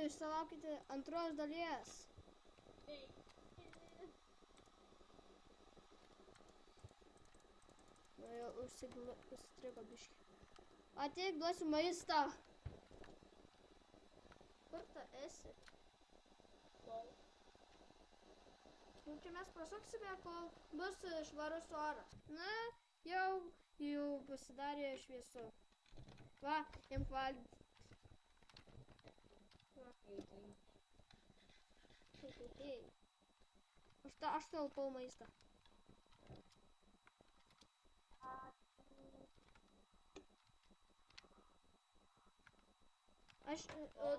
išsilaukite antros dalies. Nu, jau užsistrigo biškį. Ateik, duosiu maistą. Kur ta esi? Nu, čia mes prasuksime, kol bus švarus oras. Na, jau pasidarė šviesu. Va, imk valgyti. Ei. Aš talpau maistą.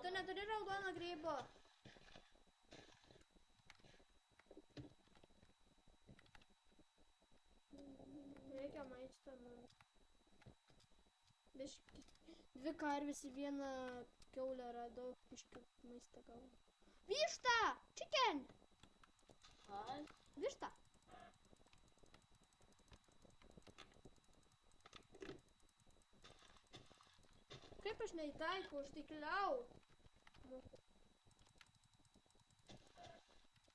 Tu neturi raudono grybo. Reikia maisto man. Biški. 2 karvės į vieną kiaulę radau. Biški maistą gavau. Višta! Chicken! Višta! Kaip aš neįtaikau, aš tikliau.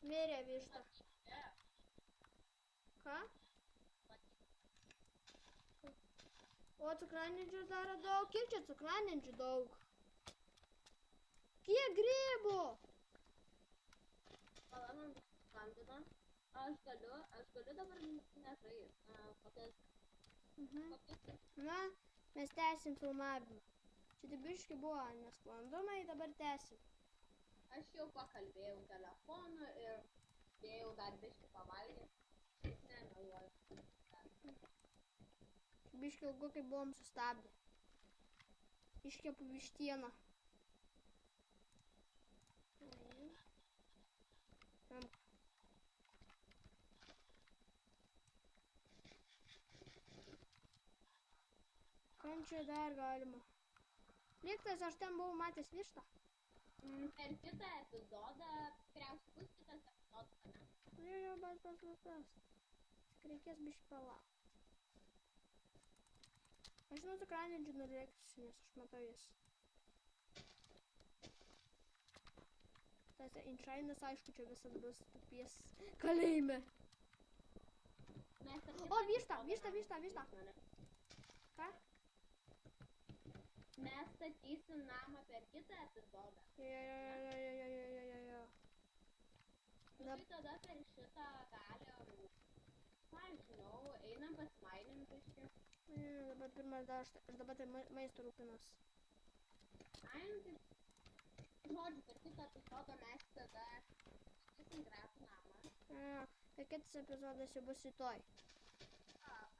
Mirė višta. Ką? O cukranendžių dar daug. Kiek čia cukranendžių daug? Kiek grybų? Pala man skambina. Aš galiu dabar nežaist. Na, mes tęsim filmavimą. Čia tik biški buvo nesklandumai, dabar tęsim. Aš jau pakalbėjau telefonu ir dėjau dar biški pavalgyti. Nemeluoju. Biški ilgokai buvom sustabdę. Iškepu vištieną. Kam čia dar galima? Lygtais aš ten buvau matęs vištą. Per kitą epizodą, tikriausiai bus kitas epizodas, ne? Jo, bet. Tik reikės biški palaukti. Aš žinau, cukranendžių nulėksiu, nes aš matau jas. Tas Einšteinas, aišku, čia visada bus tupies kalėjime. O, višta! Ką? Mes statysim namą per kitą epizodą. Jo. Tai tada per šitą galim, žinau, einam pasmailim biškį. Dabar pirmas aš dabar tai maisto rūpinos. Žodžiu, per kitą epizodą mes tada statysim gražų namą. Per kitas epizodas jau bus rytoj.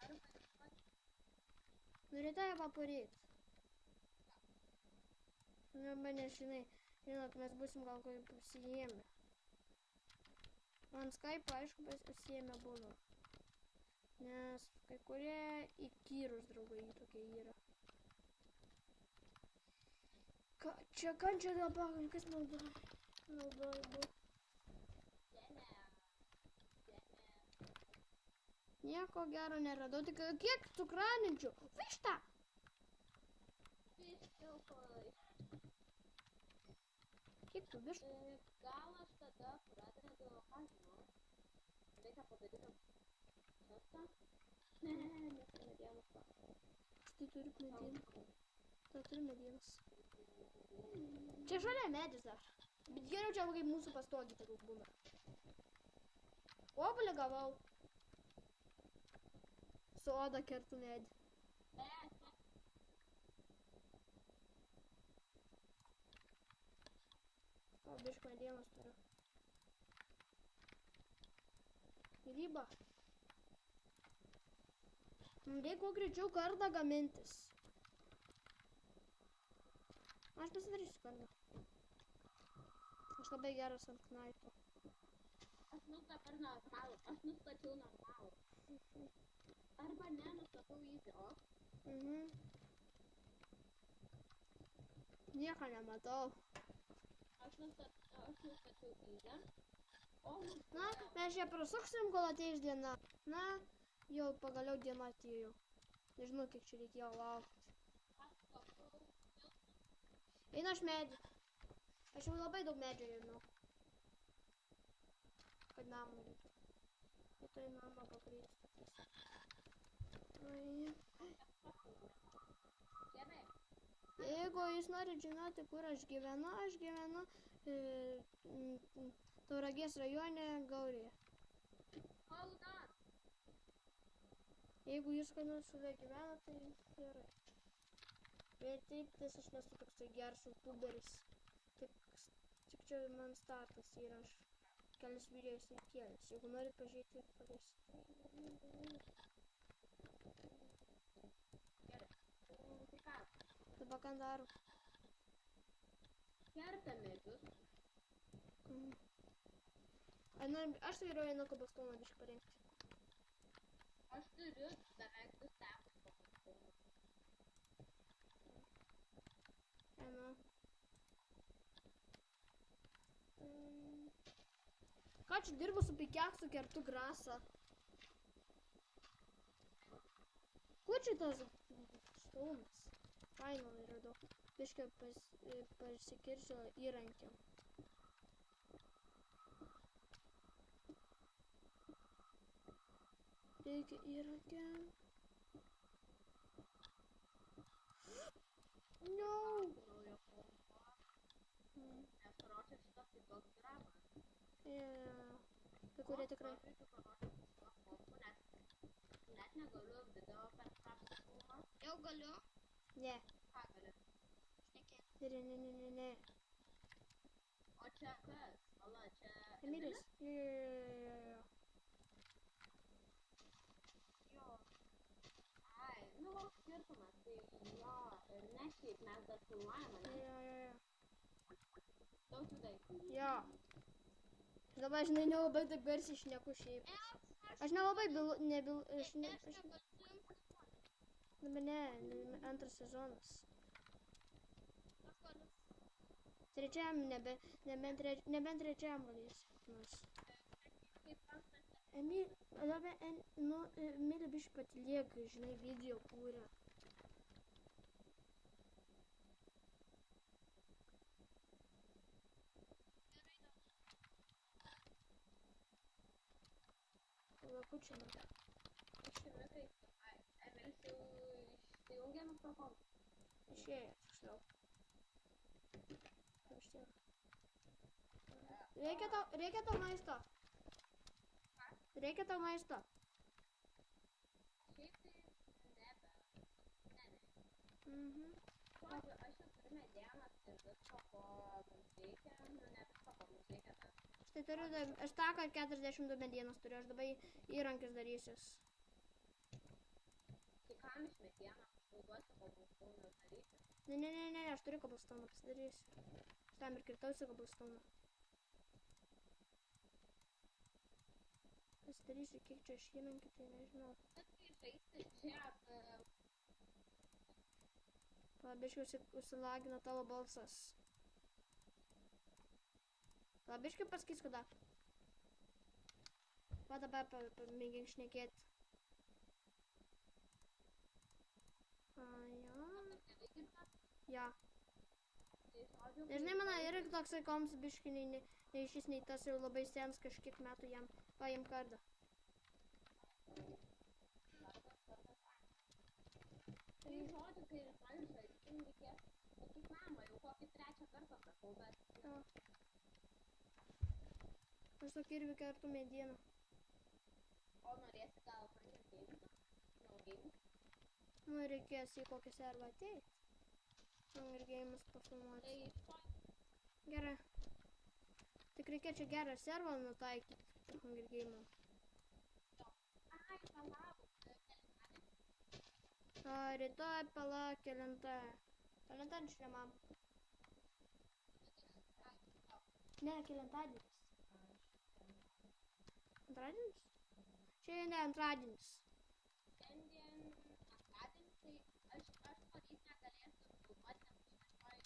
Arba rytoj. Nu, rytoj va poryt. Arba nežinai, žinot, mes būsim gal kokį pasijėmę. Man Skype, aišku, pasijėmę būnu. Nes kai kurie įkyrus draugai tokie yra. Čia dabar, kas naudoja buvo? Nieko gero neradau, tik kiek cukranendžių? Višta! Kiek tu vištų? Gal aš tada pradedu, ką žinau. Reikia padaryti šestą. Nes medienos pakau. Štai turiu medieną. Ta turiu medienos. Čia šalia medis dar. Bet geriau čia kaip mūsų pastogį tegul būna. Obuolį gavau. Su oda kertu medį. O, biškį medienos turiu. Grybą. Reikia kuo greičiau kardą gamintis. Aš pasidarysiu kardą. Aš labai geras ant knaito. Aš nustačiau normalų. Arba nenustatau easy, o? Nieko nematau. Aš nustačiau easy. Na, mes čia prasuksim, kol ateis diena. Na, jau pagaliau diena atėjo. Nežinau, kiek čia reikėjo laukti. Eina aš medį. Aš jau labai daug medžio ėmiau. Kad namą reikia. Vietoj namą pagrįsti. Jeigu jūs norit žinoti, kur aš gyvenu Tauragės rajone Gaurėje. Jeigu jūs ką nors šalia gyvena, tai gerai. Bet taip, aš nesu toksai geras youtuberis. Tik čia man startas yra, aš kelias videos įkėlęs. Jeigu norit pažiūrėti, pažiūrėsit. Dabar ką daro? Kerta medžius. Aš vairuoju nuo kobalstono biškį parengti. Aš turiu beveik 2 stepus kobalstono. Ką čia dirbu su pikeksu, kertu grasą? Kur čia tas stūmas? Faino radau. Biškį pasikirsiu įrankiam. Reikia įrankiam. No! Nes parodžia šitą tai toks grabas. Tai kurie tikrai. Net negaliu video per prapstumą. Jau galiu. Ne. Ką gali? Šnekėti. Ne. O čia kas? Ala, čia... Emilis? Jo. Jo. Ai, nu koks skirtumas, tai jo, ir ne šiaip mes dar filmuojame, ne? Jo. Daug judai. Jo. Aš dabar, žinai, nelabai taip garsiai šneku šiaip. Aš nelabai Dabar ne, antras sezonas. Trečiam, nebent trečiam valysi. Emilė biškį patylėk, žinai, video kūrė. Lakučiame. Emilis jau išsijungė mikrofoną. Išėjo, tiksliau. Reikia tau maisto. Reikia tau maisto. Šiaip tai nebe. Žodžiu, aš jau turiu medienos ir visko, ko mums reikia. Nu, ne visko, ko mums reikia. Štai turiu, aš taką 42 medienos turiu, aš dabar įrankis darysius. Tai kam iš medienos? Aš nauduosiu kobalstoną daryti. Ne, aš turiu kobalstoną pasidarysiu. Aš tam ir kirtausiu kobalstoną. Pasidarysiu, kiek čia aš įrankį, tai nežinau. Bet kai žaisti čia... Labiškai užsilagina tavo balsas. Labiškai pasakys, kada. Va dabar pamėgink šnekėti. Ja. Nežinai, mano yra toksai koms biškai nei šis, nei tas jau labai sens kažkiek metų jam paim kardą. Tai žodžiu, kai rytoj žaisim, reikės pasakyt mamą, jau kokį 3 kartą sakau, bet... Aš tokį irgi kertu medieną. O norėsi gal Hunger Games? No Games? Nu, reikės į kokią servą ateit. Hunger Games pafilmuoti. Tai iškoj. Gerai. Tik reikia čia gerą servą nutaikyti Hunger Game'am. Ai, palauk. Rytoj palauk kelintą. Kelintadienį mam. Ne, kelintadienis. Antradienis? Šiandien antradienis. Šiandien antradienis, tai aš poryt negalėsiu filmuoti, nes aš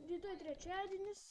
Rytoj trečiadienis.